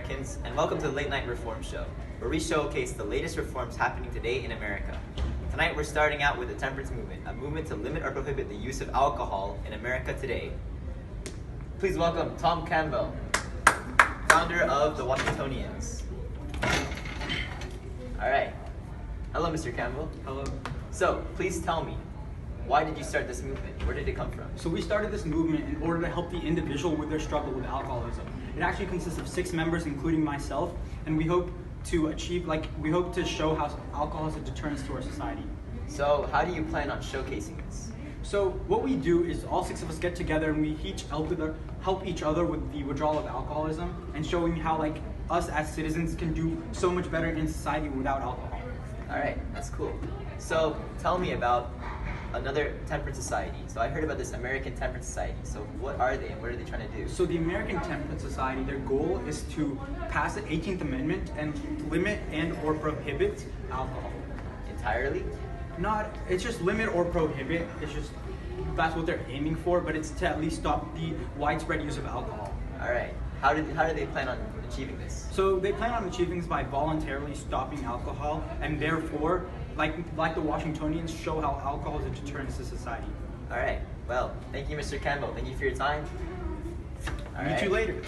Americans, and welcome to the Late Night Reform Show, where we showcase the latest reforms happening today in America. Tonight we're starting out with the temperance movement, a movement to limit or prohibit the use of alcohol in America today. Please welcome Tom Campbell, founder of the Washingtonians. All right. Hello, Mr. Campbell. Hello. So, please tell me, why did you start this movement? Where did it come from? So we started this movement in order to help the individual with their struggle with alcoholism. It actually consists of 6 members, including myself, and we hope to show how alcohol is a deterrence to our society. So, how do you plan on showcasing this? So what we do is all 6 of us get together and we each help each other with the withdrawal of alcoholism and showing how us as citizens can do so much better in society without alcohol. All right, that's cool. So, tell me about another temperance society. So I heard about this American Temperance Society. So what are they and what are they trying to do? So the American Temperance Society, their goal is to pass the 18th Amendment and limit and or prohibit alcohol. Entirely? It's just limit or prohibit. That's what they're aiming for, but it's to at least stop the widespread use of alcohol. All right. How do they plan on achieving this? So they plan on achieving this by voluntarily stopping alcohol and therefore, like the Washingtonians, show how alcohol is a deterrent to society. All right. Well, thank you, Mr. Campbell. Thank you for your time. Meet you later.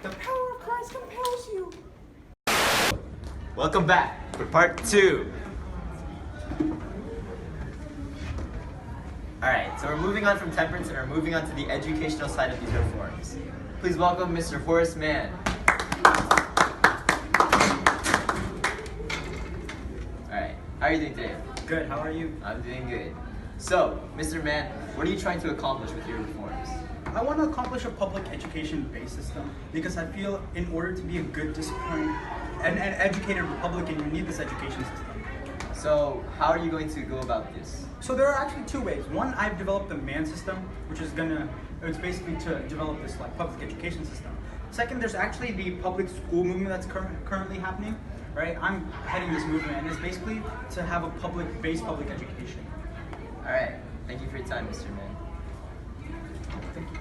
The power of Christ compels you. Welcome back for part 2. All right. So we're moving on from temperance and we're moving on to the educational side of these reforms. Please welcome Mr. Horace Mann. Alright, how are you doing today? Good, how are you? I'm doing good. So, Mr. Mann, what are you trying to accomplish with your reforms? I want to accomplish a public education-based system because I feel in order to be a good, disciplined, and educated Republican, you need this education system. So, how are you going to go about this? So there are actually 2 ways. One, I've developed the MAN system, which is it's basically to develop this public education system. Second, there's actually the public school movement that's currently happening, right? I'm heading this movement, and it's basically to have a public education. All right. Thank you for your time, Mr. Mann. Thank you.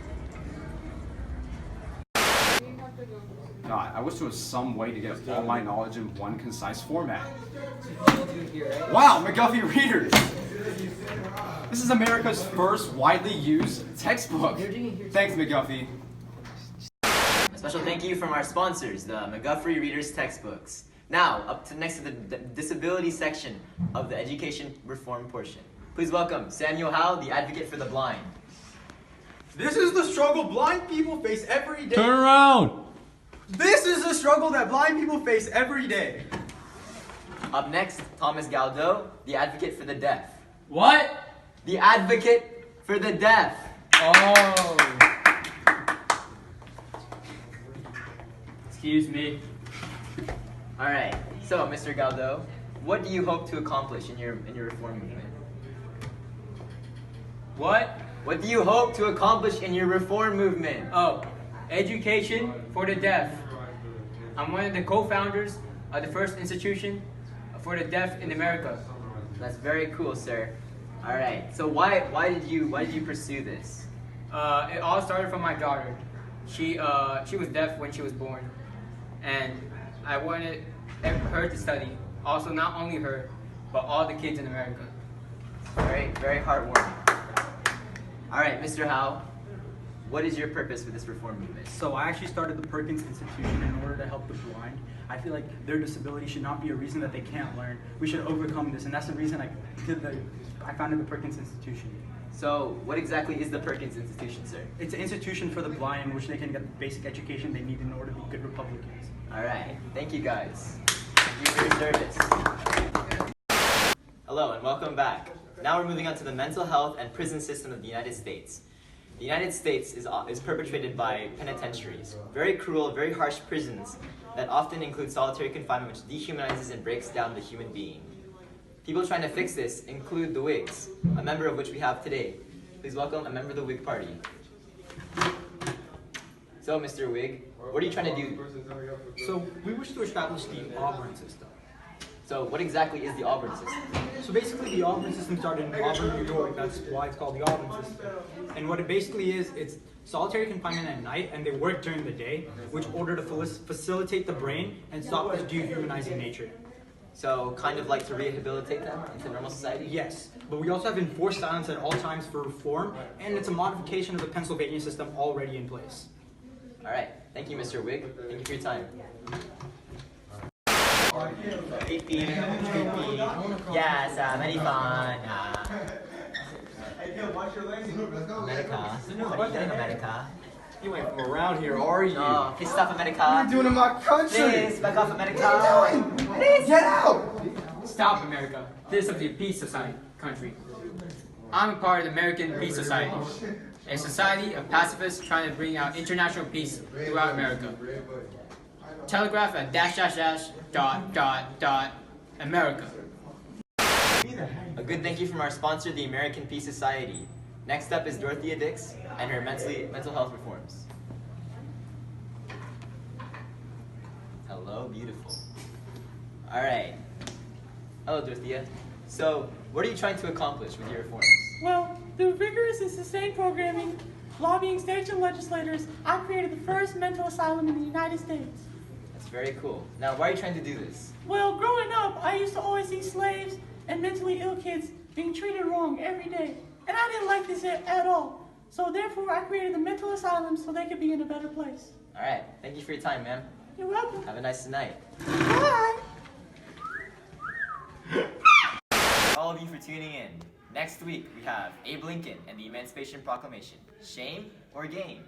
God, I wish there was some way to get all my knowledge in one concise format. Wow, McGuffey Readers! This is America's first widely used textbook. Thanks, McGuffey. A special thank you from our sponsors, the McGuffey Readers textbooks. Now, up to next to the disability section of the education reform portion. Please welcome Samuel Howe, the advocate for the blind. This is the struggle blind people face every day. Turn around! This is the struggle that blind people face every day. Up next, Thomas Galdo, the advocate for the deaf. What? The advocate for the deaf. Oh. Excuse me. All right. So, Mr. Galdo, what do you hope to accomplish in your reform movement? What? What do you hope to accomplish in your reform movement? Oh, education for the deaf. I'm one of the co-founders of the first institution for the deaf in America. That's very cool, sir. All right. So why did you pursue this? It all started from my daughter. She was deaf when she was born, and I wanted her to study. Also, not only her, but all the kids in America. Very, very heartwarming. All right, Mr. Howe, what is your purpose for this reform movement? So I actually started the Perkins Institution in order to help the blind. I feel like their disability should not be a reason that they can't learn. We should overcome this, and that's the reason I founded the Perkins Institution. So, what exactly is the Perkins Institution, sir? It's an institution for the blind in which they can get the basic education they need in order to be good Republicans. All right. Thank you, guys. Thank you for your service. Hello, and welcome back. Now we're moving on to the mental health and prison system of the United States. The United States is perpetrated by penitentiaries, very cruel, very harsh prisons that often include solitary confinement, which dehumanizes and breaks down the human being. People trying to fix this include the Whigs, a member of which we have today. Please welcome a member of the Whig Party. So, Mr. Whig, what are you trying to do? So we wish to establish the Auburn system. So what exactly is the Auburn system? So basically, the Auburn system started in Auburn, New York. That's why it's called the Auburn system. And what it basically is, it's solitary confinement at night, and they work during the day, which order to facilitate the brain and stop this dehumanizing nature. So kind of like to rehabilitate them into normal society? Yes, but we also have enforced silence at all times for reform, and it's a modification of the Pennsylvania system already in place. All right. Thank you, Mr. Wig. Thank you for your time. Creepy. Yes, very fun. America. What are you doing, America? You ain't from around here, are you? Oh, please stop, America. What are you doing in my country? Please, back off, America. What are you doing? Please. Get out! Stop, America. This is the Peace Society country. I'm a part of the American Peace Society, a society of pacifists trying to bring out international peace throughout America. Telegraph at -- America. A good thank you from our sponsor, the American Peace Society. Next up is Dorothea Dix and her mental health reforms. Hello, beautiful. All right. Hello, Dorothea. So, what are you trying to accomplish with your reforms? Well, through rigorous and sustained programming, lobbying states and legislators, I created the first mental asylum in the United States. That's very cool. Now, why are you trying to do this? Well, growing up, I used to always see slaves and mentally ill kids being treated wrong every day. And I didn't like this at all. So therefore, I created the mental asylum so they could be in a better place. All right. Thank you for your time, ma'am. You're welcome. Have a nice night. Bye. All of you for tuning in. Next week, we have Abe Lincoln and the Emancipation Proclamation. Shame or game?